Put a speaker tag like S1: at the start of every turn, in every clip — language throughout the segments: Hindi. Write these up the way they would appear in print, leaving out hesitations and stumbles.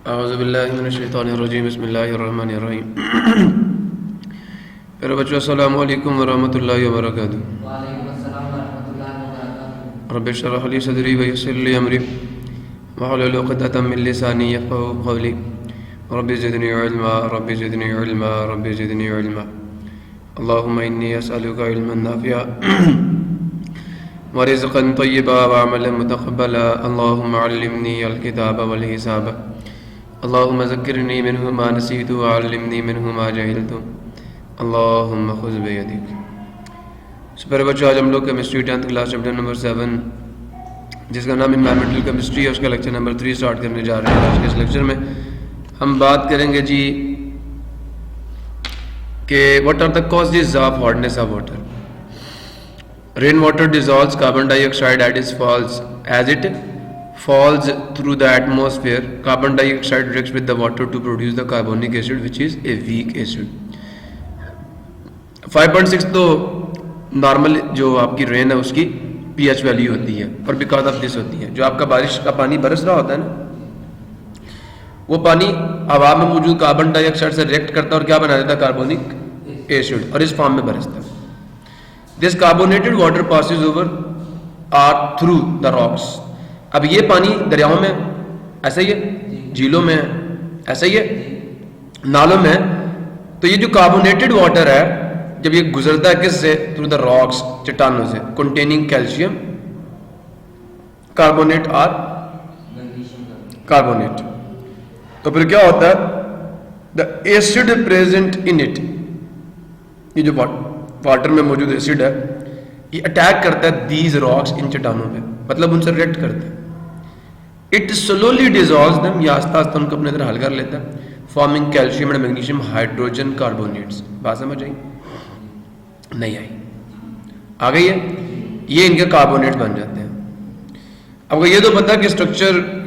S1: औज़ुबिल्लाहिमिनश्शैतानिर्रजीम बिस्मिल्लाहिर्रहमानिर्रहीम। प्यारे बच्चों, अस्सलामु अलैकुम वरहमतुल्लाहि वबरकातुहू।
S2: वालेकुम अस्सलाम वरहमतुल्लाहि वबरकातुहू।
S1: रब्बि इश्रह ली सदरी व यस्सिर ली अमरी वहलुल उक़दतम मिन लिसानी यफ़क़हू क़ौली रब्बि ज़िदनी इल्मा रब्बि ज़िदनी इल्मा रब्बि ज़िदनी इल्मा। अल्लाहुम्मा इन्नी अस्अलुका इल्मन नाफ़िअ व रिज़्क़न तय्यबा व अमलन मुतक़ब्बला। अल्लाहुम्मा अल्लिमनी अल किताब वल हिसाब। अल्लाहुम्मा ज़क्किरनी मिन्हु मा नसीतु व अल्लिमनी मिन्हु मा जहिलतु। अल्लाहुम्मा खुज़ बियदिक। प्यारे बच्चों, आज हम लोग chemistry 10th class chapter number 7 जिसका नाम एनवायरमेंटल केमिस्ट्री है, उसका लेक्चर नंबर 3 स्टार्ट करने जा रहे हैं। आज के इस लेक्चर में हम बात करेंगे जी कि what are the causes of hotness of water. Rain water dissolves carbon dioxide as it falls through the atmosphere. Carbon dioxide reacts with the water to produce the carbonic acid, which is a weak acid. 5.6 तो नॉर्मल जो आपकी रेन है उसकी pH वैल्यू होती है, और बिकॉज ऑफ दिस होती है। जो आपका बारिश का पानी बरस रहा होता है ना, वो पानी हवा में मौजूद कार्बन डाइऑक्साइड से रिएक्ट करता है और क्या बना देता है, कार्बोनिक एसिड, और इस फॉर्म में बरसता है। This carbonated water passes over or through the rocks. अब ये पानी दरियाओं में ऐसा ही है, झीलों में ऐसा ही है, नालों में। तो ये जो कार्बोनेटेड वाटर है, जब ये गुजरता है किससे, थ्रू द रॉक्स, चट्टानों से, कंटेनिंग कैल्शियम कार्बोनेट और कार्बोनेट। तो फिर क्या होता है, the acid present in it, ये जो वाटर में मौजूद एसिड है, ये अटैक करता है दीज रॉक्स, इन चट्टानों पे, मतलब उनसे रिएक्ट करता है। इट स्लोली डिजॉल्व्स देम, या आस्ता आस्ता उनको अपने अंदर हल कर लेता है, forming calcium and magnesium hydrogen carbonates. बात समझ आई? नहीं आई? आ गई है? ये इनके कार्बोनेट बन जाते हैं। अब ये तो पता है कि स्ट्रक्चर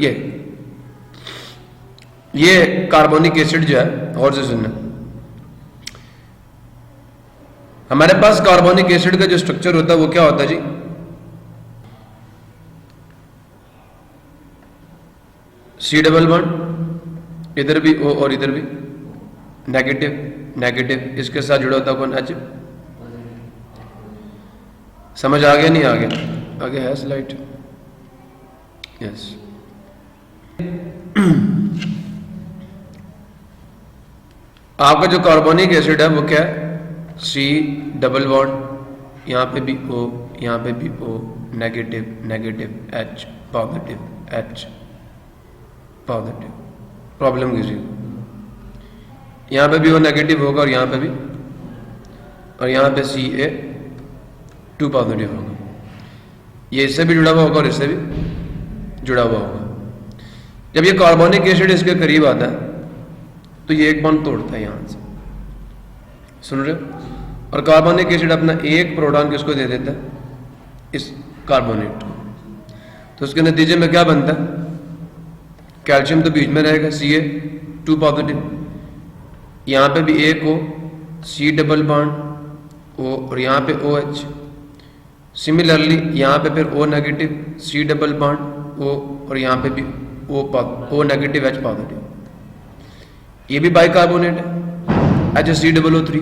S1: ये कार्बोनिक एसिड जो है, और से सुनना, हमारे पास कार्बोनिक एसिड का जो स्ट्रक्चर होता है वो क्या होता है जी, C डबल बॉन्ड, इधर भी O और इधर भी नेगेटिव नेगेटिव, इसके साथ जुड़ा होता है कौन, H। समझ आ गया? नहीं आ गया? आगे है स्लाइड? यस। आपका जो कार्बोनिक एसिड है वो क्या है, C डबल बॉन्ड, यहाँ पे भी O, यहाँ पे भी O, negative negative, H positive, H positive. Problem किसी को, यहाँ पे भी O नेगेटिव होगा और यहाँ पे भी, और यहाँ पे Ca2 पॉजिटिव होगा। ये इससे भी जुड़ा हुआ होगा और इससे भी जुड़ा हुआ होगा। जब ये कार्बोनिक एसिड इसके करीब आता है तो ये एक बॉन्ड तोड़ता है यहाँ से, सुन रहे हो? और कार्बोनिक एसिड अपना एक प्रोटॉन किसको दे देता है, इस कार्बोनेट को। तो उसके नतीजे में क्या बनता है, कैल्शियम तो बीच में रहेगा, Ca2 पॉजिटिव, यहाँ पे भी एक O, C double bond O, और यहाँ पे OH। सिमिलरली यहाँ पे फिर O negative, C double bond O, और यहाँ पे भी O नेगेटिव, H पॉजिटिव। ये भी बाइकार्बोनेट है, HCOO3।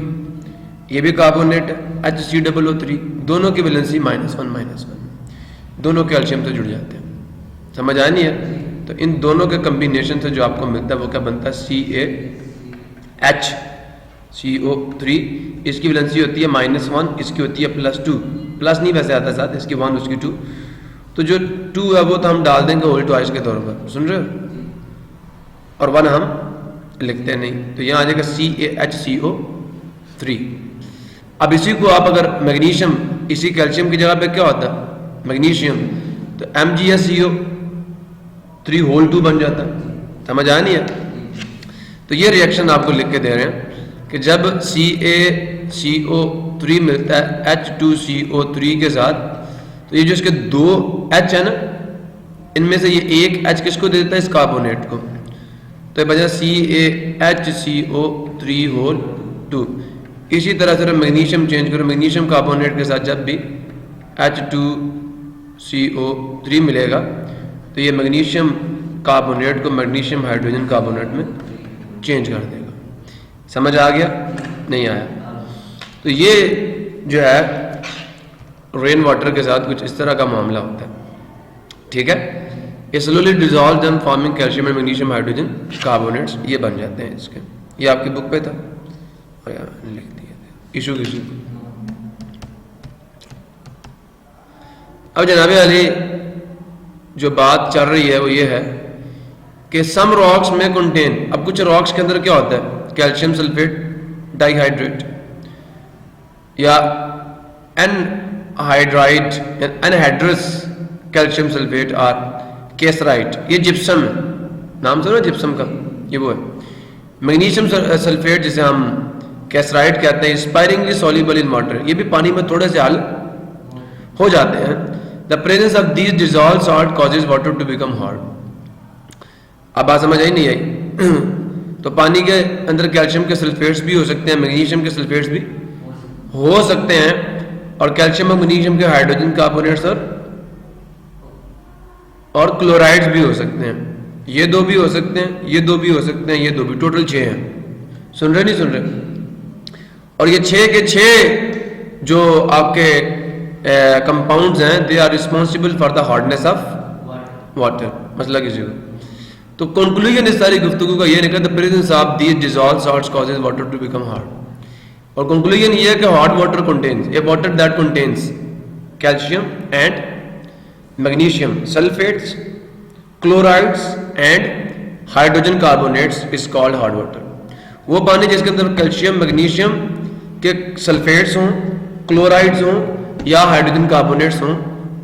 S1: ये भी कार्बोनेट है, HCOO3। दोनों की वैलेंसी -1 दोनों कैल्शियम से जुड़ जाते हैं। समझ आया नहीं है? तो इन दोनों के कम्बिनेशन से जो आपको मिलता है वो क्या बनता है, CaHCO3। इसकी वैलेंसी होती है -1, इसकी होती है +2, प्लस नहीं वैसे आता साथ, इसकी 1 उसकी 2। तो जो 2 है वो तो हम डाल देंगे होल ट्वाइस के तौर पर, सुन रहे हो, और 1 हम लिखते नहीं। तो यहाँ आ जाएगा CaHCO3। अब इसी को आप अगर मैग्नीशियम, इसी कैल्शियम की जगह पे क्या होता है, मैग्नीशियम, तो MgSCO3 होल 2 बन जाता है। समझ आया नहीं है? तो ये रिएक्शन आपको लिख के दे रहे हैं कि जब CaCO3 मिलता है H2CO3 के साथ, तो ये जो इसके 2 H है ना, इनमें से ये एक H किसको दे देता है, इस कार्बोनेट को। तो ये बचा CaHCO3 होल 2। इसी तरह से मैग्नीशियम चेंज करो, मैग्नीशियम कार्बोनेट के साथ जब भी H2CO3 मिलेगा तो ये मैग्नीशियम कार्बोनेट को मैग्नीशियम हाइड्रोजन कार्बोनेट में चेंज कर देगा। समझ आ गया? नहीं आया? तो ये जो है रेन वाटर के साथ कुछ इस तरह का मामला होता है, ठीक है। ये slowly dissolve them forming calcium and magnesium hydrogen carbonates, ये बन जाते हैं इसके। ये आपकी बुक पे था और यहाँ लिख दिया इशू इशू। अब जनाबे अली जो बात चल रही है वो ये है कि सम रॉक्स में कंटेन, अब कुछ रॉक्स के अंदर क्या होता है, कैल्शियम सल्फेट डाइहाइड्रेट या एनहाइड्रस कैल्शियम सल्फेट और केसराइट, ये जिप्सम है, नाम सुनो जिप्सम का, ये वो है। मैग्नीशियम सल्फेट जिसे हम केसराइट कहते हैं, स्पायरिंगली सॉल्युबल इन वाटर, ये भी पानी में थोड़े से हल हो जाते हैं। The presence of these dissolve salt causes water to become hard. अब बात समझ आई नहीं आई? तो पानी के अंदर कैल्शियम के सल्फेट्स भी हो सकते हैं, मैग्नीशियम के सल्फेट्स भी हो सकते हैं, और कैल्शियम और मैग्नीशियम के हाइड्रोजन कार्बोनेट्स और क्लोराइड्स भी हो सकते हैं। ये दो भी हो सकते हैं, ये दो भी हो सकते हैं, ये दो भी, टोटल 6 हैं। सुन रहे नहीं सुन रहे? और ये 6 के 6 जो आपके कंपाउंड्स हैं, they are responsible for the hardness of water. मसला किसी को तो कंक्लूजन इस सारी गुफ्तगू का ये निकला, the presence of these dissolved salts causes water to become hard. और कंक्लूजन ये है कि hot water contains a water that contains calcium and magnesium sulphates, chlorides and hydrogen carbonates is called hard water. वो पानी जिसके अंदर कैल्शियम मैग्नीशियम के सल्फेट्स हों, क्लोराइड्स हों या हाइड्रोजन कार्बोनेट्स हों,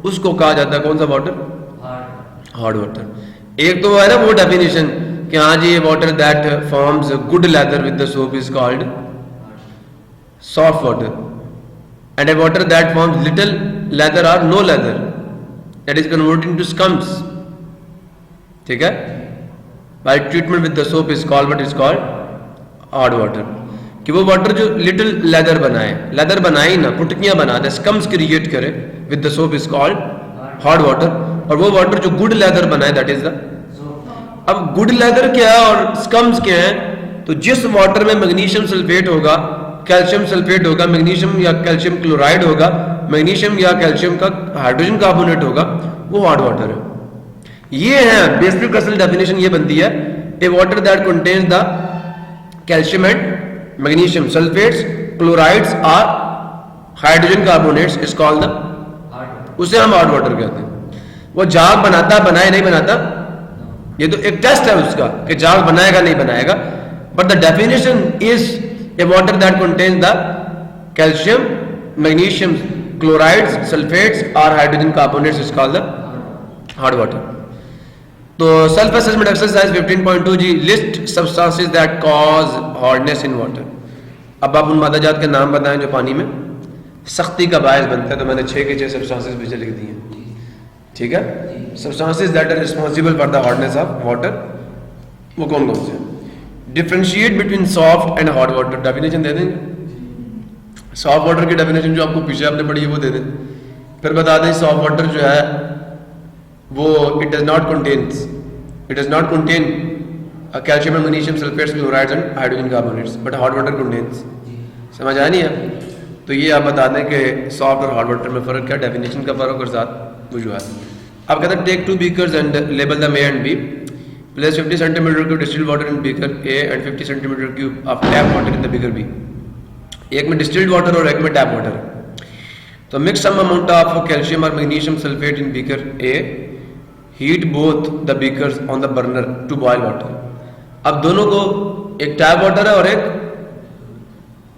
S1: उसको कहा जाता है कौन सा वाटर? Hard water. एक तो है ना वो डेफिनेशन कि हाँ जी ये water that forms good lather with the soap is called soft water, and a water that forms little lather और no lather that is converted into scums, ठीक है, by treatment with the soap is called what is called hard water. कि वो वाटर जो लिटिल लेदर बनाए, लेदर बनाए ही ना, पुटकियां बना दे, स्कम्स क्रिएट करे, with the soap is called hard water. और वो वाटर जो गुड लेदर बनाए दैट इज द, अब गुड लेदर क्या है और स्कम्स क्या है? तो जिस वाटर में मैग्नीशियम सल्फेट होगा, कैल्शियम सल्फेट होगा, मैग्नीशियम या कैल्शियम क्लोराइड होगा, मैग्नीशियम या कैल्शियम का हाइड्रोजन कार्बोनेट होगा, वो हार्ड वाटर है। ये है बेसिक असल डेफिनेशन, ये बनती है a water that contains the calcium and magnesium sulphates, chlorides और hydrogen carbonates is called the, उसे हम हार्ड वाटर कहते हैं। वो जाग बनाता बनाए नहीं बनाता, ये तो एक टेस्ट है उसका कि जाग बनाएगा नहीं बनाएगा, but the definition is a water that contains the calcium magnesium chlorides sulphates और hydrogen carbonates is called the hard water. तो सेल्फ असेसमेंट एक्सरसाइज 15.2 जी, list substances that cause hardness in water. अब आप उन मादाजात के नाम बताएं जो पानी में सख्ती का बायस बनता है। तो मैंने 6 के 6 सब्सटेंसेस भी लिख दिए, ठीक है। Substances that are responsible for the hardness of water, वो कौन कौन से हैं? Differentiate between soft and hard water, definition दे देंगे। सॉफ्ट वाटर की डेफिनेशन जो आपको पीछे आपने पढ़ी है वो दे दें। फिर बता दें सॉफ्ट वाटर जो है वो it does not contain calcium and magnesium sulphates, chlorides and hydrogen carbonates, but hard water contains. समझ आया नहीं है? तो ये आप बता दें कि सॉफ्ट और हार्ड वाटर में फ़र्क क्या, डेफिनेशन का फ़र्क और साथ वजूहात। आप कहते हैं take 2 beakers and label the A and B, place 50 centimetre cube distilled water in beaker A and 50 centimetre cube of tap water in the beaker B. एक में डिस्टिल्ड वाटर और एक में टैप वाटर। तो mix some amount of calcium और magnesium sulphate in beaker A, heat both the beakers on the burner to boil water. अब दोनों को, एक टैप वाटर है और एक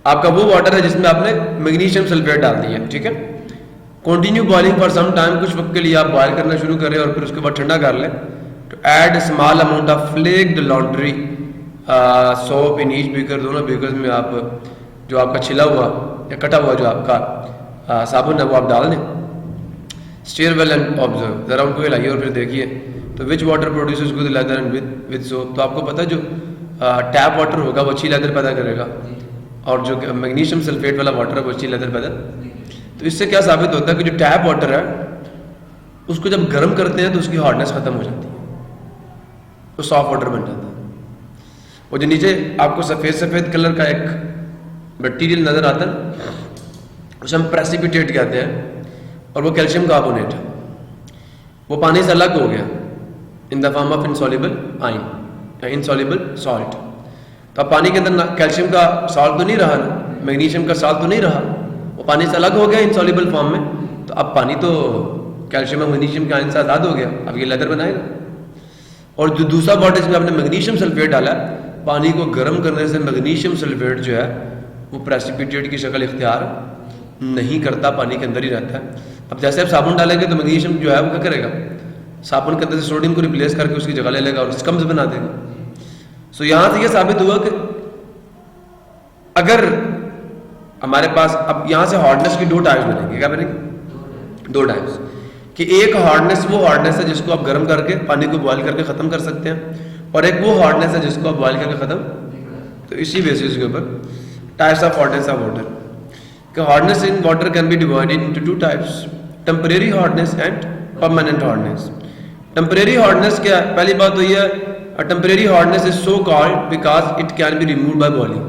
S1: आपका वो वाटर है जिसमें आपने मैग्नीशियम सल्फेट डाल दिया, ठीक है। Continue boiling for some time, कुछ वक्त के लिए आप बॉयल करना शुरू करें और फिर उसके बाद ठंडा कर लें। To add small amount of flaked laundry soap in each beaker, दोनों बीकर्स में आप जो आपका छिला हुआ या कटा हुआ जो आपका साबुन है वो आप डाल दें। स्टीयर वेल एंड ऑब्जर्व, जरा उनको हिलाइए और फिर देखिए। तो which water produces good leather and with soap, तो आपको पता है जो टैप वाटर होगा वो अच्छी लेदर पैदा करेगा, और जो मैग्नीशियम सल्फेट वाला वाटर है वो अच्छी लेदर पैदा। तो इससे क्या साबित होता है कि जो टैप वाटर है उसको जब गर्म करते हैं तो उसकी हार्डनेस खत्म हो जाती है। वो सॉफ्ट वाटर बन जाता है। वो जो नीचे आपको सफ़ेद सफ़ेद कलर का एक मटीरियल नज़र आता है उसे हम प्रेसिपिटेट कहते हैं, और वो कैल्शियम कार्बोनेट है। वो पानी से अलग हो गया in the form of insoluble ion या इनसॉल्युबल सॉल्ट। तो अब पानी के अंदर कैल्शियम का सॉल्ट तो नहीं रहा ना, मैग्नीशियम का सॉल्ट तो नहीं रहा, वो पानी से अलग हो गया इनसॉल्युबल फॉर्म में। तो अब पानी तो कैल्शियम और मैग्नीशियम के आयन से आज़ाद हो गया, अब ये लेदर बनाएगा। और जो दूसरा बॉटल जिसमें आपने मैग्नीशियम सल्फेट डाला, पानी को गर्म करने से मैग्नीशियम सल्फेट जो है वो प्रेसिपिटेट की शक्ल इख्तियार नहीं करता, पानी के अंदर ही रहता है। अब जैसे आप साबुन डालेंगे तो मैग्नीशियम जो है वो क्या करेगा, साबुन के अंदर से सोडियम को रिप्लेस करके उसकी जगह ले लेगा और स्कम्स बना देगा। सो यहाँ से ये साबित हुआ कि अगर हमारे पास, अब यहाँ से हार्डनेस की दो टाइप्स बनेंगे। क्या बनेंगे? दो टाइप्स। कि एक हार्डनेस वो हार्डनेस है जिसको आप गर्म करके पानी को बॉयल करके ख़त्म कर सकते हैं, और एक वो हार्डनेस है जिसको आप बॉयल करके ख़त्म। तो इसी बेसिस के ऊपर types of hardness of water, कि hardness in water can be divided into two types, temporary hardness and permanent hardness. Temporary hardness क्या है? पहली बात तो ये है, temporary hardness is so called because it can be remove by boiling.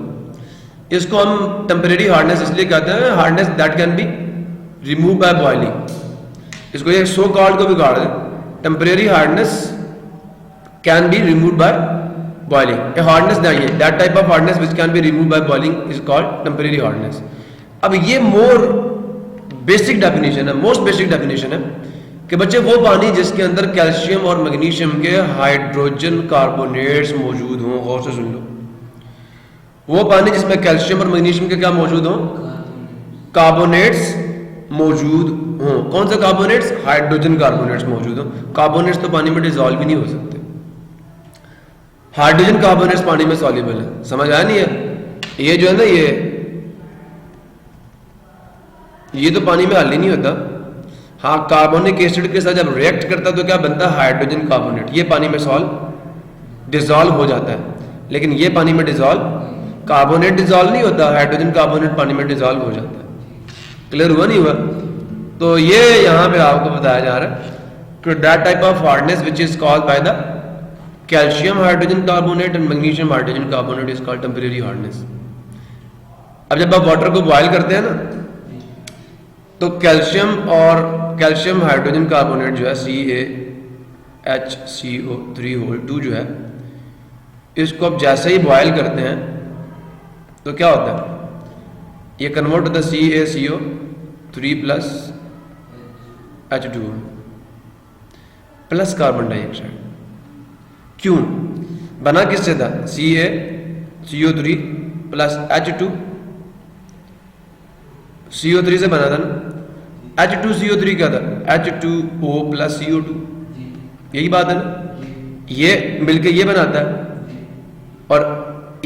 S1: इसको हम टेम्परेरी हार्डनेस इसलिए कहते हैं, hardness that can be remove by boiling. इसको ये सो कॉल्ड को बिगाड़ दें, temporary hardness can be remove by boiling. A hardness that type of hardness which can be remove by boiling is called temporary hardness. अब ये मोर बेसिक डेफिनेशन है, मोस्ट बेसिक डेफिनेशन है कि बच्चे वो पानी जिसके अंदर कैल्शियम और मैग्नीशियम के हाइड्रोजन कार्बोनेट्स मौजूद हों, गौर से सुन लो, वो पानी जिसमें कैल्शियम और मैग्नीशियम के क्या मौजूद हों? कार्बोनेट्स मौजूद हों। कौन से कार्बोनेट्स? हाइड्रोजन कार्बोनेट्स मौजूद हों। कार्बोनेट्स तो पानी में डिजॉल्व भी नहीं हो सकते, हाइड्रोजन कार्बोनेट्स पानी में सॉल्युबल है। समझ आया नहीं है? ये जो है ना, ये तो पानी में हल ही नहीं होता। हाँ, कार्बोनिक एसिड के साथ जब रिएक्ट करता तो क्या बनता है? Hydrogen carbonate. ये पानी में डिजॉल्व हो जाता है, लेकिन ये पानी में कार्बोनेट डिजॉल्व नहीं होता, हाइड्रोजन कार्बोनेट पानी में डिजॉल्व हो जाता है। क्लियर हुआ नहीं हुआ? तो ये यहाँ पे आपको बताया जा रहा है कि that type of hardness which is called by the calcium hydrogen carbonate and magnesium hydrogen carbonate is called temporary hardness. अब जब आप वाटर को बॉयल करते हैं ना, तो कैल्शियम हाइड्रोजन कार्बोनेट जो है CaHCO3 जो है, इसको आप जैसे ही बॉयल करते हैं तो क्या होता है? ये कन्वर्ट होता है CaCO3 plus H2O plus carbon dioxide. क्यों बना? किससे था? CaCO3 प्लस H2 CO3 से बना था ना। H2CO3 क्या था? H2O प्लस CO2, यही बात है ना। ये मिलके ये बनाता है, और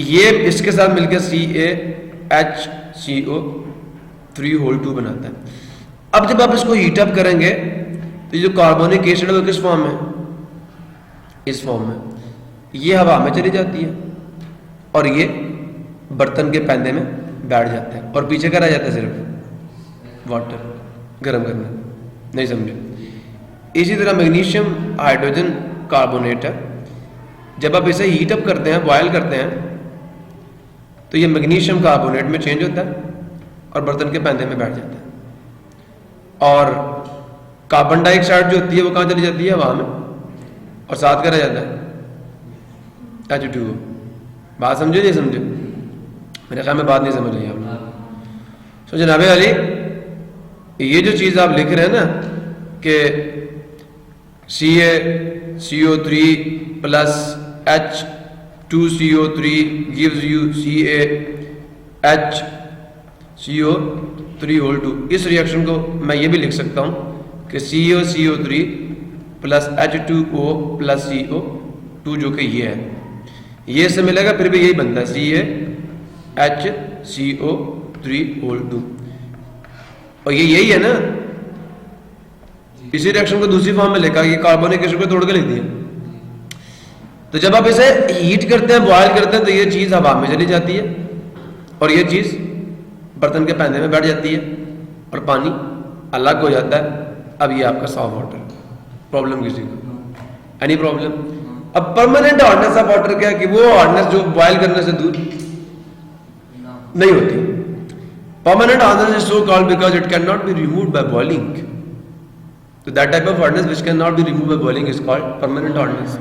S1: ये इसके साथ मिलके CaHCO3 बनाता है। अब जब आप इसको हीट अप करेंगे तो जो कार्बोनिक एसिड है वो किस फॉर्म में? इस फॉर्म में। ये हवा में चली जाती है और ये बर्तन के पैंदे में बैठ जाता है, और पीछे क्या रह जाता है? सिर्फ वाटर गर्म करना। नहीं समझे? इसी तरह मैग्नीशियम हाइड्रोजन कार्बोनेट है, जब आप इसे हीट अप करते हैं, बॉयल करते हैं, तो ये मैग्नीशियम कार्बोनेट में चेंज होता है और बर्तन के पैंदे में बैठ जाता है। और कार्बन डाइऑक्साइड जो होती है वो कहाँ चली जाती है? हवा में, और साथ क्या रह जाता है? H2O। बात समझे? नहीं समझे? मेरे ख्याल में बात नहीं समझ रही आप। सो जनाबे अली, ये जो चीज़ आप लिख रहे हैं ना कि CaCO3 plus H2CO3 gives you CaHCO3 इस रिएक्शन को मैं ये भी लिख सकता हूँ कि CaCO3 plus H2O plus CO2 जो कि ये है, ये से मिलेगा, फिर भी यही बनता है CaHCO3। और ये यही है ना। इसी रिएक्शन को दूसरी फॉर्म में लिखा, ये कार्बोनिक एसिड को तोड़ के लिख दिया। तो जब आप इसे हीट करते हैं, बॉयल करते हैं, तो ये चीज़ हवा में चली जाती है और ये चीज़ बर्तन के पैंदे में बैठ जाती है और पानी अलग हो जाता है। अब ये आपका सॉफ्ट वाटर। प्रॉब्लम किसी को? Any problem? अब परमानेंट हार्डनेस ऑफ वाटर क्या है कि वो हार्डनेस जो बॉयल करने से दूर नहीं होती. Permanent hardness is so called because it can not be removed by boiling. So that type of hardness which cannot be removed by boiling is called permanent hardness.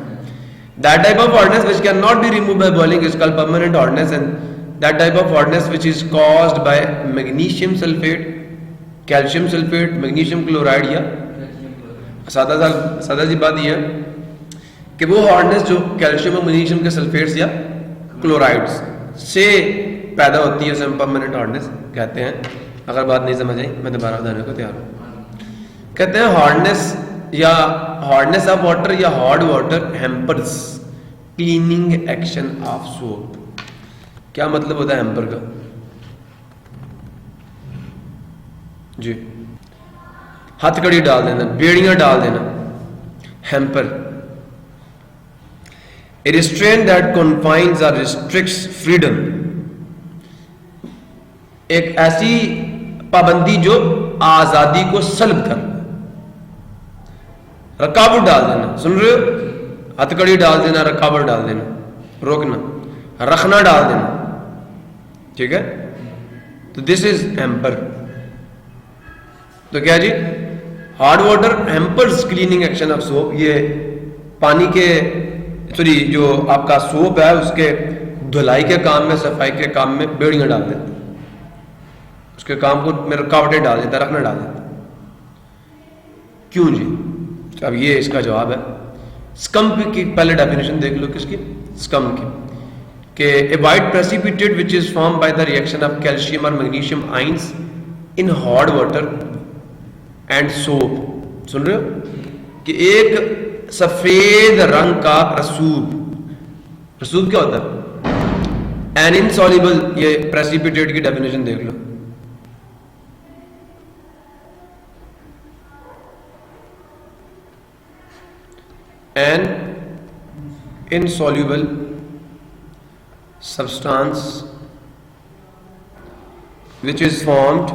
S1: That type of hardness which cannot be removed by boiling is called permanent hardness, and that type of hardness which is caused by magnesium sulfate, calcium sulfate, magnesium chloride या सादा सी बात यह है कि वो हार्डनेस जो कैल्शियम और मैग्नीशियम के सल्फेट्स या क्लोराइड्स से पैदा होती है उसे हम परमानेंट हार्डनेस कहते हैं. अगर बात नहीं समझ आई मैं दोबारा बताने को तैयार हूँ. कहते हैं हार्डनेस या हार्डनेस ऑफ वाटर या hard water hampers cleaning action of soap. क्या मतलब होता है हैम्पर का जी? हथकड़ी डाल देना, बेड़ियां डाल देना. हैम्पर ए रिस्ट्रेंट दैट कॉन्फाइंस और रिस्ट्रिक्ट्स फ्रीडम. एक ऐसी पाबंदी जो आजादी को सल्ब कर. रकावट डाल देना, सुन रहे हो? हथकड़ी डाल देना, रकावट डाल देना, रोकना, रखना डाल देना. ठीक है, तो दिस इज हैम्पर. तो क्या जी? Hard water hampers cleaning action of soap. ये पानी के सॉरी जो आपका सोप है उसके धुलाई के काम में, सफाई के काम में बेड़ियां डाल देते हैं. उसके काम को में रुकावटें डाल देता है, रखना डाल देता है. क्यों जी? अब ये इसका जवाब है. स्कम्प की पहले डेफिनेशन देख लो. किसकी? स्कम्प की. कि a white precipitate which is form by the reaction of calcium और magnesium ions in hot water and soap. सुन रहे हो? कि एक सफेद रंग का रसूब. रसूब क्या होता है? An insoluble. ये प्रेसिपिटेट की डेफिनेशन देख लो. An insoluble substance which is formed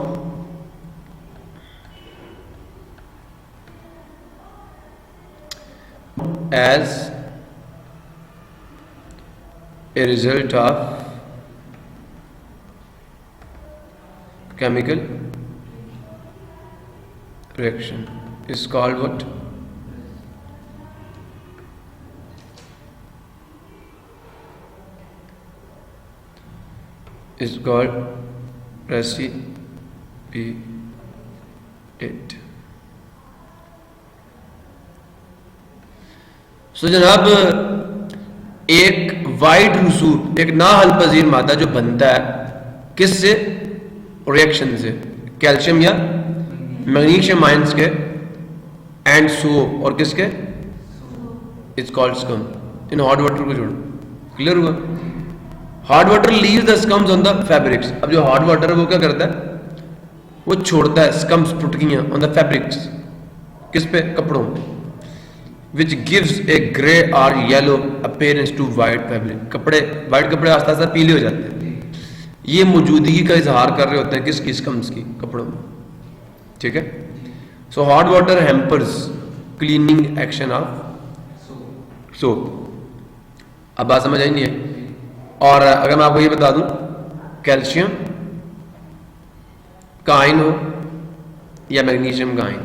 S1: as a result of chemical reaction is called what? Is called precipitate. So जनाब एक वाइट रसूब, एक ना हल पजीर मादा जो बनता है किससे? रिएक्शन से. कैल्शियम या मैग्नीशियम आयंस के एंड सोप और किसके? It's called scum. In hot water को छोड़ो. क्लियर हुआ? Hot water leaves the scums on the fabrics. अब जो हॉट वाटर है वो क्या करता है? वो छोड़ता है स्कम्स, फुटकियां ऑन द फैब्रिक्स. किस पे? कपड़ों पे. Which gives a grey or yellow appearance to white fabric. कपड़े वाइट कपड़े आस्ता आस्ता पीले हो जाते हैं. ये मौजूदगी का इजहार कर रहे होते हैं किसकी? स्कम्स की, कपड़ों में. ठीक है. So hot water hampers cleaning action of soap. अब बात समझ आई नहीं है? और अगर मैं आपको ये बता दूं, कैल्शियम का आयन हो या मैग्नीशियम का आयन,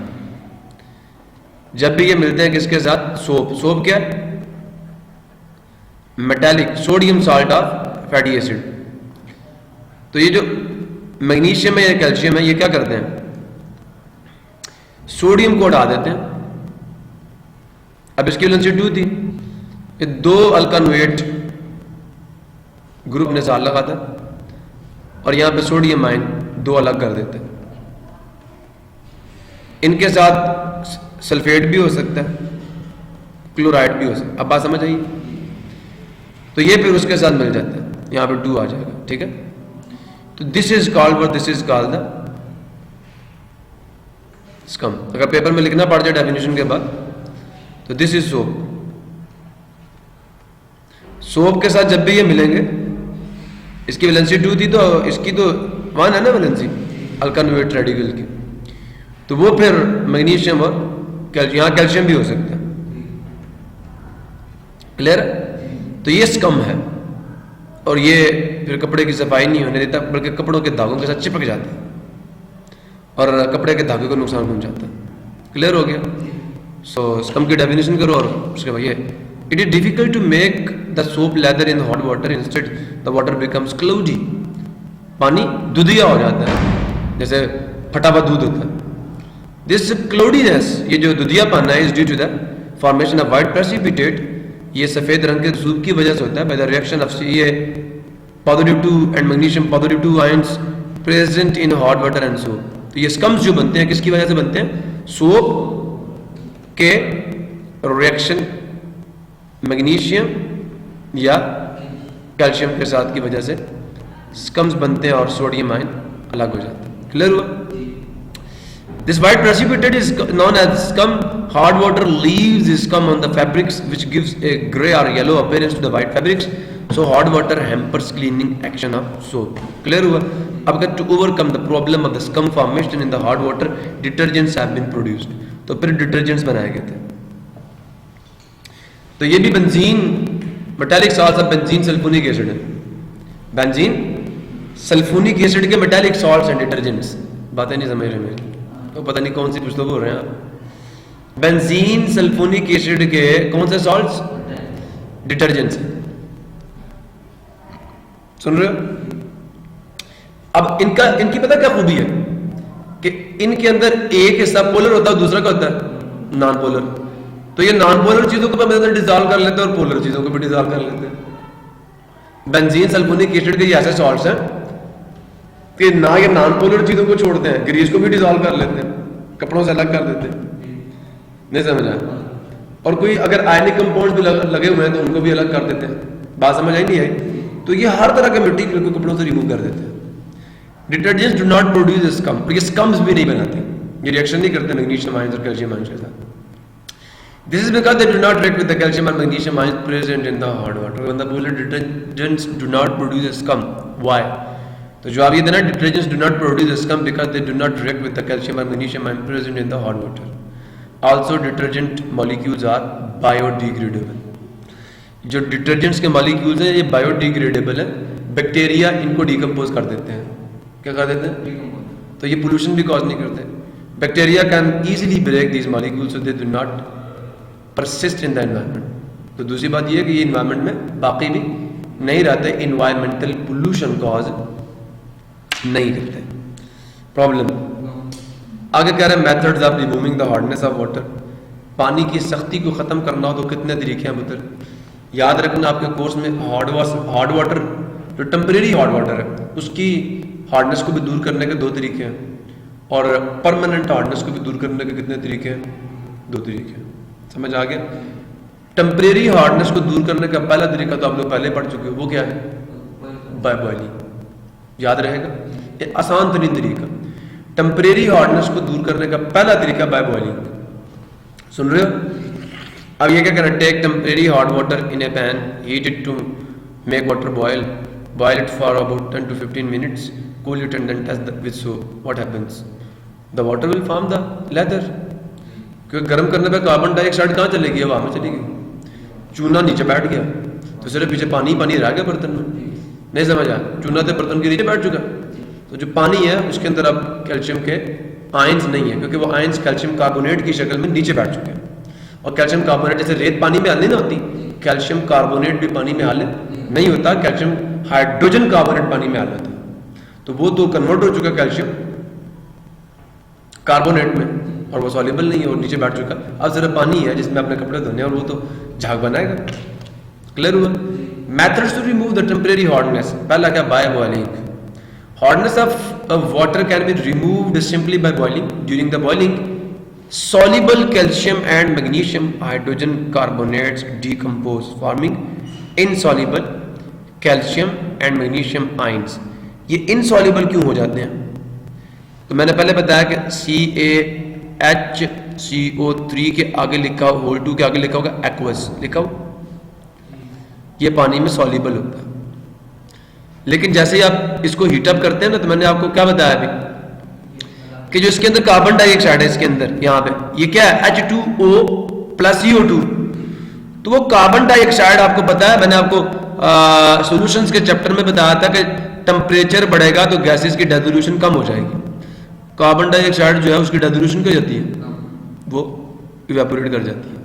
S1: जब भी ये मिलते हैं किसके साथ? सोप. सोप क्या है? Metallic sodium salt of fatty acid. तो ये जो मैग्नीशियम है या कैल्शियम है, ये क्या करते हैं? सोडियम को हटा देते हैं. अब इसकी वैलेंसी 2 थी, ये 2 अल्कानोएट ग्रुप ने साथ लगाता और यहां पे सोडियम आयन 2 अलग कर देते हैं. इनके साथ सल्फेट भी हो सकता है, क्लोराइड भी हो सकता है. अब बात समझ आई? तो ये फिर उसके साथ मिल जाता है, यहां पे 2 आ जाएगा. ठीक है. तो this is called what? This is called the scum. अगर पेपर में लिखना पड़ जाए डेफिनेशन के बाद, तो दिस इज सोप. सोप के साथ जब भी ये मिलेंगे, इसकी वैलेंसी 2 थी तो इसकी तो 1 है ना वैलेंसी अल्कानोएट रेडिकल की, तो वो फिर मैग्नीशियम और यहाँ कैल्शियम भी हो सकता है. क्लियर? तो ये स्कम है और ये फिर कपड़े की सफाई नहीं होने देता, बल्कि कपड़ों के धागों के साथ चिपक जाता है और कपड़े के धागे को नुकसान पहुंचाता है। क्लियर हो गया? सो स्कम की डेफिनेशन करो और उसके बाद ये it is difficult to make the soap lather in hot water, instead the water becomes cloudy. पानी दूधिया हो जाता है, जैसे फटा हुआ दूध होता है। दिस क्लाउडीनेस, ये जो दूधिया पाना है, is due to the formation of white precipitate, ये सफेद रंग के सूप की वजह से होता है, बाय द रिएक्शन ऑफ ये positive 2 and magnesium positive 2 ions present in hot water and soap. तो ये स्कम्स जो बनते हैं किसकी वजह से बनते हैं? सोप के रिएक्शन मैग्नीशियम या कैल्शियम के साथ की वजह से स्कम्स बनते हैं और सोडियम आयन अलग हो जाते हैं। क्लियर हुआ? This white precipitate is known as scum. Hard water leaves the scum on the fabrics, which gives a grey or yellow appearance to the white fabrics. So hard water hampers cleaning action of soap. Clear हुआ? अब अगर to overcome the problem of the scum formation in the hard water, detergents have been produced. तो फिर detergents बनाए गए थे। तो ये भी benzene metallic salts of benzene sulphonic acid है। बेंजीन सल्फोनिक एसिड के मेटालिक सॉल्ट्स एंड डिटर्जेंट्स। बातें नहीं समझ रहे मेरी तो पता नहीं कौन सी पुस्तक बोल रहे हैं आप। बेंजीन सल्फोनिक एसिड के कौन से सॉल्ट्स? डिटर्जेंट्स। सुन रहे हो? अब इनकी पता क्या खूबी है कि इनके अंदर एक हिस्सा पोलर होता है, दूसरा क्या होता है? Non polar. तो ये नॉन पोलर चीजों को भी अंदर डिसॉल्व कर लेते हैं और पोलर चीजों को भी डिसॉल्व कर लेते हैं। बेंजीन सल्फोनिक एसिड के ऐसे सॉल्ट्स हैं कि ना ये नॉन पोलर चीजों को छोड़ते हैं, ग्रीस को भी डिसॉल्व कर लेते हैं, कपड़ों से अलग कर देते हैं। नहीं समझ आया? और कोई अगर आयनिक कंपाउंड भी लगे हुए हैं तो उनको भी अलग कर देते हैं। बात समझ आई नहीं आई? तो ये हर तरह के मिट्टी को कपड़ों से रिमूव कर देते हैं। Detergents do not produce scum, ये स्कम्स भी नहीं बनाते, ये रिएक्शन नहीं करते मैग्नीशियम आयंस और कैल्शियम आयंस के साथ। This is because they do not react with the calcium और magnesium ions present in the hot water. When the polar detergents do not produce scum, why? तो जवाब ये देना, detergents do not produce scum because they do not react with the calcium और magnesium ions present in the hot water. Also detergent molecules are biodegradable. जो डिटर्जेंट्स के मॉलिक्यूल्स हैं ये बायोडिग्रेडेबल है, बैक्टीरिया इनको डिकम्पोज कर देते हैं। क्या कर देते हैं? तो ये पोल्यूशन भी कॉज नहीं करते। Bacteria can easily break these molecules so they do not persist in the environment. तो दूसरी बात ये है कि ये इन्वायरमेंट में बाकी भी नहीं रहते, इन्वायरमेंटल पोल्यूशन कॉज नहीं करते। प्रॉब्लम आगे कह रहे हैं methods of removing the hardness of water. पानी की सख्ती को खत्म करना हो तो कितने तरीके हैं पुत्र? याद रखना आपके कोर्स में हार्ड वाटर जो टेम्परेरी हार्ड वाटर है उसकी हार्डनेस को भी दूर करने के 2 तरीके हैं और परमानेंट हार्डनेस को भी दूर करने के कितने तरीके हैं? 2 तरीके हैं। समझ आ गया? टेम्परेरी हार्डनेस को दूर करने का पहला तरीका तो आप लोग पहले पढ़ चुके हो, वो क्या है? By boiling. याद रहेगा? ये आसान तरीन तरीका। टेम्परेरी हार्डनेस को दूर करने का पहला तरीका बाय बॉइलिंग। सुन रहे हो? अब ये क्या करना? Take temporary hot water in a pan, heat it to make water boil it for about 10 to 15 minutes, cool it and then test with soap. What happens? The water will form the leather. क्योंकि गर्म करने पे कार्बन डाइऑक्साइड कहाँ चलेगी? हवा में चलेगी। चूना नीचे बैठ गया तो सिर्फ पीछे पानी पानी रह गया बर्तन में। नहीं समझ आया? चूना तो बर्तन के नीचे बैठ चुका, तो जो पानी है उसके अंदर अब कैल्शियम के आयंस नहीं है, क्योंकि वो आयंस कैल्शियम कार्बोनेट की शक्ल में नीचे बैठ चुके हैं। और कैल्शियम कार्बोनेट जैसे रेत पानी में हल नहीं होती, कैल्शियम कार्बोनेट भी पानी में हल नहीं होता, कैल्शियम हाइड्रोजन कार्बोनेट पानी में हल होता है। तो वो तो कन्वर्ट हो चुका कैल्शियम कार्बोनेट में और वो सॉल्युबल नहीं है और नीचे बैठ चुका। अब सिर्फ पानी है जिसमें अपने कपड़े धोने और वो तो झाग बनाएगा। क्लियर हुआ? Methods to remove the temporary hardness. पहला क्या? By boiling. Hardness of water can be removed simply by boiling. During the boiling soluble calcium and magnesium hydrogen carbonates decompose forming insoluble calcium and magnesium ions। ये insoluble क्यों हो जाते हैं? तो मैंने पहले बताया कि CaHCO3 के आगे लिखा हो, होल 2 के आगे लिखा होगा aqueous, लिखा हो, ये पानी में soluble होता है। लेकिन जैसे ही आप इसको हीटअप करते हैं ना, तो मैंने आपको क्या बताया अभी कि जो इसके अंदर कार्बन डाइऑक्साइड है, इसके अंदर यहाँ पे ये क्या है? H2O plus CO2। तो वो कार्बन डाइऑक्साइड आपको पता है, मैंने आपको सॉल्यूशंस के चैप्टर में बताया था कि टेम्परेचर बढ़ेगा तो गैसेस की डिसोल्यूशन कम हो जाएगी। कार्बन डाइऑक्साइड जो है उसकी डिसोल्यूशन क्या जाती है, वो इवेपोरेट कर जाती है।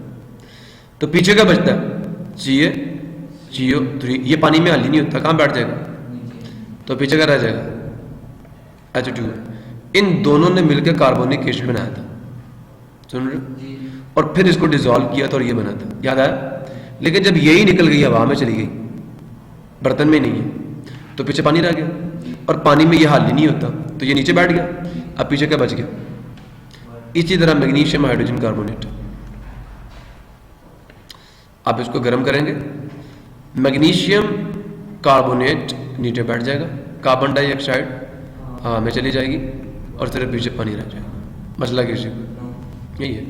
S1: तो पीछे क्या बचता है, CO3। ये पानी में हल ही नहीं होता, कहाँ बैठ जाएगा, तो पीछे क्या रह जाएगा, H2। इन दोनों ने मिलकर कार्बोनिक एसिड बनाया था, सुन रहे हो, और फिर इसको डिसॉल्व किया था और ये बना था, याद आया। लेकिन जब यही निकल गई, हवा में चली गई, बर्तन में नहीं है, तो पीछे पानी रह गया, और पानी में ये हल ही नहीं होता, तो ये नीचे बैठ गया। अब पीछे क्या बच गया, इसी तरह मैग्नीशियम हाइड्रोजन कार्बोनेट। आप इसको गर्म करेंगे, मैग्नीशियम कार्बोनेट नीचे बैठ जाएगा, कार्बन डाइऑक्साइड हवा में चली जाएगी, और सिर्फ पीछे पानी रह जाएगा। मसला किसी को यही है।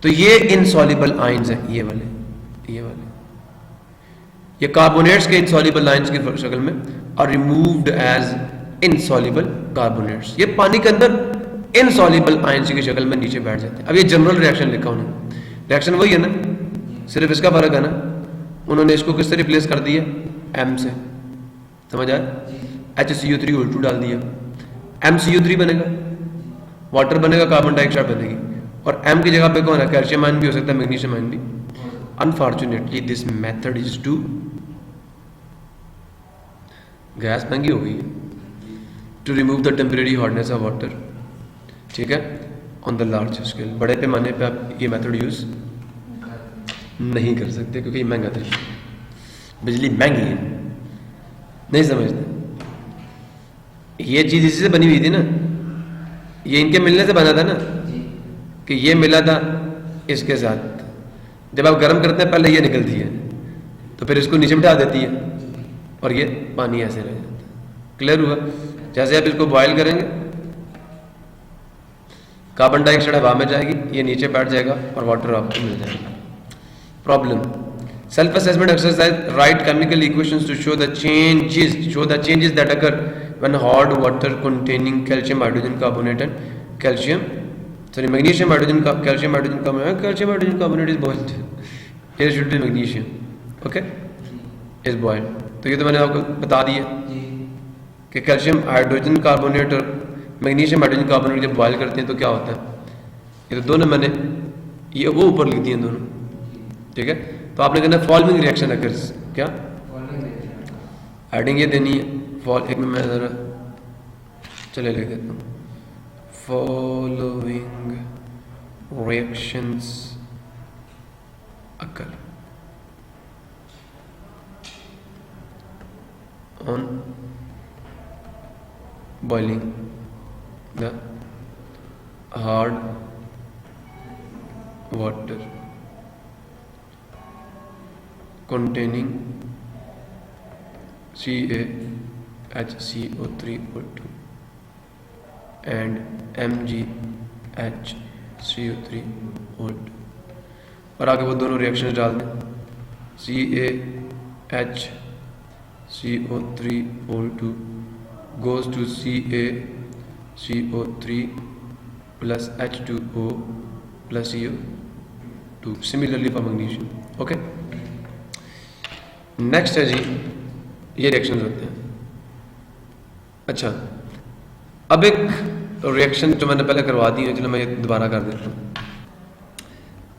S1: तो ये इनसॉल्युबल आयंस हैं, ये वाले ये कार्बोनेट्स के इनसॉल्युबल आयंस की शक्ल में और रिमूव्ड एज इनसॉल्युबल कार्बोनेट्स। ये पानी के अंदर इनसॉल्युबल आयंस की शक्ल में नीचे बैठ जाते हैं। अब ये जनरल रिएक्शन लिखा उन्होंने, रिएक्शन वही है ना, सिर्फ इसका फर्क है ना, उन्होंने इसको किससे रिप्लेस कर दिया, M से, समझ आया। HCO3 उल्टू डाल दिया, MCO3 बनेगा, वाटर बनेगा, कार्बन डाइऑक्साइड बनेगी, और M की जगह पे कौन है, कैल्शियम आयन भी हो सकता है, मैग्नीशियम आयन भी। Unfortunately this method is too, gas महंगी हो गई है, to remove the temporary hotness of water, ठीक है, ऑन द लार्ज स्केल। बड़े पैमाने पे आप ये मेथड यूज नहीं कर सकते क्योंकि ये महंगा तरीका, बिजली महंगी है, नहीं समझते। ये चीज इसी से बनी हुई थी ना, ये इनके मिलने से बना था ना, कि ये मिला था इसके साथ, जब आप गर्म करते हैं पहले ये निकलती है, तो फिर इसको नीचे बिठा देती है, और ये पानी ऐसे रह जाता है। क्लियर हुआ। जैसे आप इसको बॉयल करेंगे, कार्बन डाइऑक्साइड हवा में जाएगी, ये नीचे बैठ जाएगा, और वाटर आपको मिल जाएगा। Problem, self assessment exercise, write chemical equations to show the changes that occur when hot water containing calcium hydrogen carbonate and magnesium hydrogen carbonate is boiled, here should be magnesium, okay, is boiled. तो ये तो मैंने आपको बता दिया कि कैल्शियम हाइड्रोजन कार्बोनेट और मैग्नीशियम हाइड्रोजन कार्बोनेट जब बॉयल करते हैं तो क्या होता है, ये तो दोनों मैंने ये वो ऊपर लिख दिए दोनों, ठीक है। तो आपने कहना फॉलोइंग रिएक्शन अकर्स, क्या हेडिंग ये देनी है, एक में मैं जरा चले लिख देता हूँ, following reactions occur on boiling the hard water containing CaHCO3O2 and MgHCO3O2, और आगे वो दोनों रिएक्शन डाल दें, CaHCO3O2 goes to CaCO3 plus H2O plus CO2, similarly for magnesium, okay। Next है जी, ये रिएक्शन होते हैं। अच्छा, अब एक रिएक्शन जो मैंने पहले करवा दी है, चलो मैं ये दोबारा कर देता हूँ।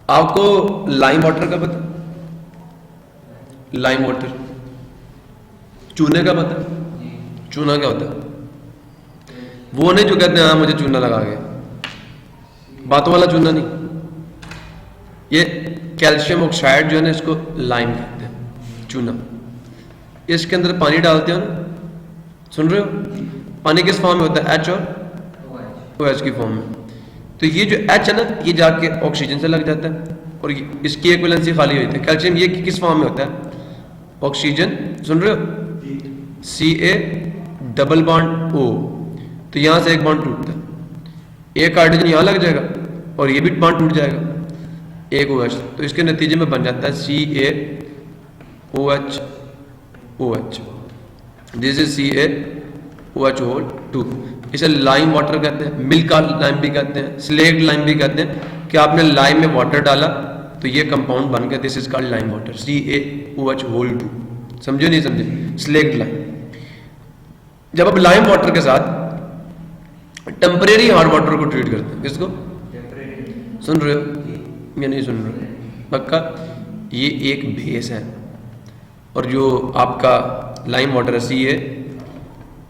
S1: आपको लाइम वाटर का पता, लाइम वाटर, चूने का पता, चूना क्या होता है, वो नहीं जो कहते हैं हाँ मुझे चूना लगा गया, बातों वाला चूना नहीं, ये कैल्शियम ऑक्साइड जो है ना, इसको लाइम कहते हैं, चूना। इसके अंदर पानी डालते हो ना, सुन रहे हो, पानी किस फॉर्म में होता है, H और OH की फॉर्म में। तो ये जो H है ना, ये जाके ऑक्सीजन से लग जाता है, और इसकी इक्विवेलेंसी खाली होती है। कैल्शियम ये किस फॉर्म में होता है, ऑक्सीजन, सुन रहे हो, Ca डबल बॉन्ड O, तो यहां से एक बॉन्ड टूटता है, एक हाइड्रोजन यहां लग जाएगा और ये भी बॉन्ड टूट जाएगा, एक OH, तो इसके नतीजे में बन जाता है CaOH, दिस इज CaOH2। इसे लाइम वाटर कहते हैं, मिल्क का लाइम भी कहते हैं, स्लेट लाइम भी कहते हैं, कि आपने लाइम में वाटर डाला, तो ये कंपाउंड बन गया, this is called lime water, CaOH whole 2। समझे नहीं समझे? Slaked lime. जब आप लाइम वाटर के साथ टेम्परेरी हार्ड वाटर को ट्रीट करते हैं, किसको? सुन रहे हो या नहीं सुन रहे हो? पक्का? ये एक बेस है, और जो आपका लाइम वाटर है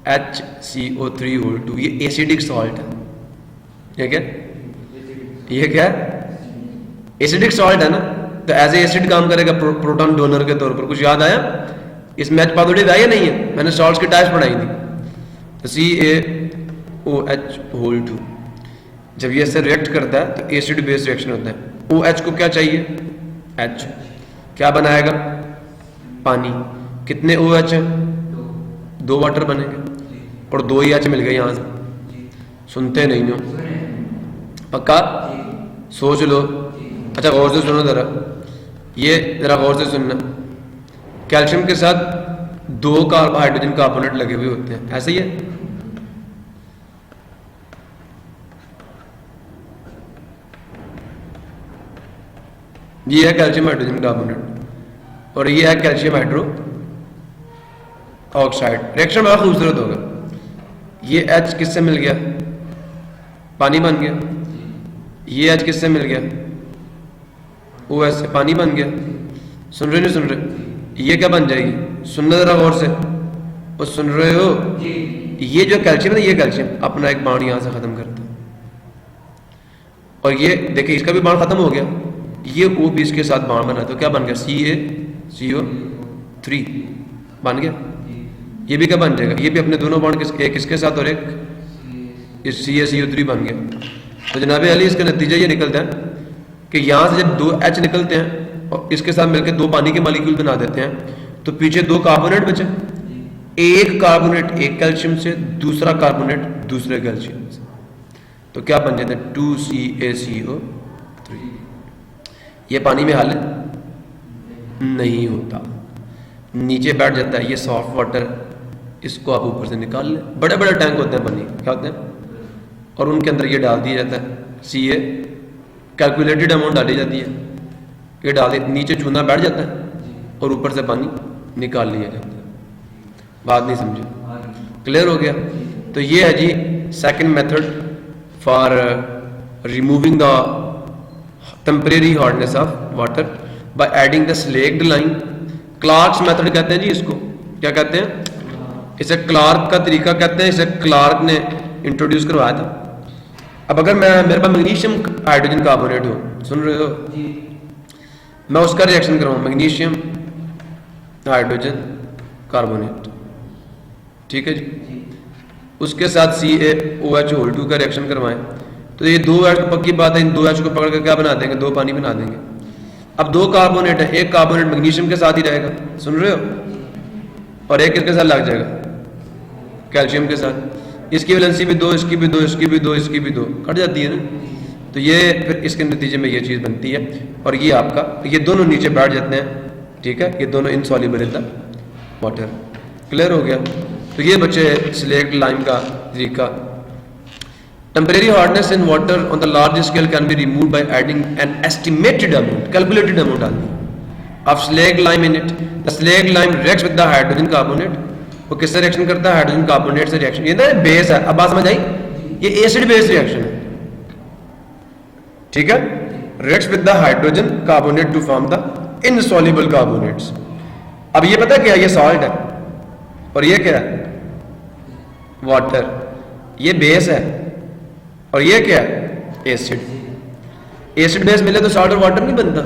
S1: CaHCO3 होल 2, ये एसिडिक सॉल्ट है। ये क्या? ये क्या है? एसिडिक सॉल्ट है ना, तो एज ए एसिड काम करेगा प्रोटॉन डोनर के तौर पर। कुछ याद आया? इसमें H पॉजिटिव है या नहीं है? मैंने सॉल्ट्स की टाइप्स पढ़ाई थी। तो CaOH होल 2 जब ये इससे रिएक्ट करता है तो एसिड बेस रिएक्शन होता है। OH को क्या चाहिए? H। क्या बनाएगा? पानी। कितने OH हैं? 2 वाटर बनेंगे, और 2 ही H मिल गए यहाँ से। सुनते नहीं हो? पक्का? सोच लो। अच्छा गौर से सुनो जरा, ये जरा गौर से सुनना। कैल्शियम के साथ 2 हाइड्रोजन कार्बोनेट लगे हुए होते हैं, ऐसे ही है? ये है कैल्शियम हाइड्रोजन कार्बोनेट, और ये है कैल्शियम हाइड्रो ऑक्साइड। रिएक्शन बड़ा खूबसूरत होगा। ये H किससे मिल गया? पानी बन गया। ये H किससे मिल गया? OH से पानी बन गया। सुन रहे नहीं सुन रहे? ये क्या बन जाएगी? सुनना जरा गौर से। और सुन रहे हो? ये जो कैल्शियम है, ये कैल्शियम अपना एक बाण यहां से खत्म करता है, और ये देखिए इसका भी बाण खत्म हो गया। ये O भी इसके साथ बाण बना, तो क्या बन गया? CaCO3 बन गया। ये भी क्या बन जाएगा? ये भी अपने दोनों बाण एक इसके साथ और एक इस CaCO3 बन गया। तो जनाब अली इसका नतीजा ये निकलता है कि यहाँ से जब 2 H निकलते हैं और इसके साथ मिलकर 2 पानी के मॉलिक्यूल बना देते हैं, तो पीछे 2 कार्बोनेट बचे। एक कार्बोनेट एक कैल्शियम से, दूसरा कार्बोनेट दूसरे कैल्शियम से, तो क्या बन जाता है? 2CaCO3। ये पानी में हल नहीं होता, नीचे बैठ जाता है। ये सॉफ्ट वाटर, इसको आप ऊपर से निकाल लें। बड़े बड़े टैंक होते हैं पानी, क्या होते हैं, और उनके अंदर ये डाल दिया जाता है। Ca कैलकुलेटेड अमाउंट डाली जाती है, ये डाल दिया, नीचे चूना बैठ जाता है और ऊपर से पानी निकाल लिया जाता है। बात नहीं समझे? क्लियर हो गया? तो ये है जी second method for removing the temporary hardness of water by adding the slaked lime. Clark's method कहते हैं जी इसको। क्या कहते हैं? इसे क्लार्क का तरीका कहते हैं। इसे क्लार्क ने इंट्रोड्यूस करवाया था। अब अगर मेरे पास मैग्नीशियम हाइड्रोजन कार्बोनेट हो, सुन रहे हो, मैं उसका रिएक्शन करवाऊँ मैग्नीशियम हाइड्रोजन कार्बोनेट, ठीक है जी, उसके साथ CaOH होल 2 का रिएक्शन करवाएं, तो ये 2 H पक्की बात है, इन 2 H को पकड़ कर क्या बना देंगे? 2 पानी बना देंगे। अब 2 कार्बोनेट है, एक कार्बोनेट मैग्नीशियम के साथ ही रहेगा, सुन रहे हो, और एक किसके साथ लग जाएगा? कैल्शियम के साथ। इसकी वैलेंसी भी 2, इसकी भी 2, इसकी भी 2, इसकी भी 2, कट जाती है ना। तो ये फिर इसके नतीजे में ये चीज़ बनती है, और ये आपका, ये दोनों नीचे बैठ जाते हैं, ठीक है, ये दोनों insoluble in the water. Clear हो गया? तो ये बच्चे स्लेक्ड लाइम का तरीका। Temporary hardness in water on the large scale can be remove by adding an estimated amount, calculated amount of slaked lime in it. The slaked lime reacts with the hydrogen carbonate. वो किससे रिएक्शन करता है? हाइड्रोजन कार्बोनेट से रिएक्शन। ये ना बेस है, अब बात समझ आई? ये एसिड बेस रिएक्शन है, ठीक है। Reacts with the hydrogen carbonate to form the insoluble carbonates. अब ये पता क्या है? ये सॉल्ट है, और ये क्या है? वाटर। ये बेस है, और ये क्या है? एसिड। एसिड बेस मिले तो सॉल्ट और वाटर नहीं बनता।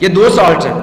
S1: ये 2 सॉल्ट्स हैं,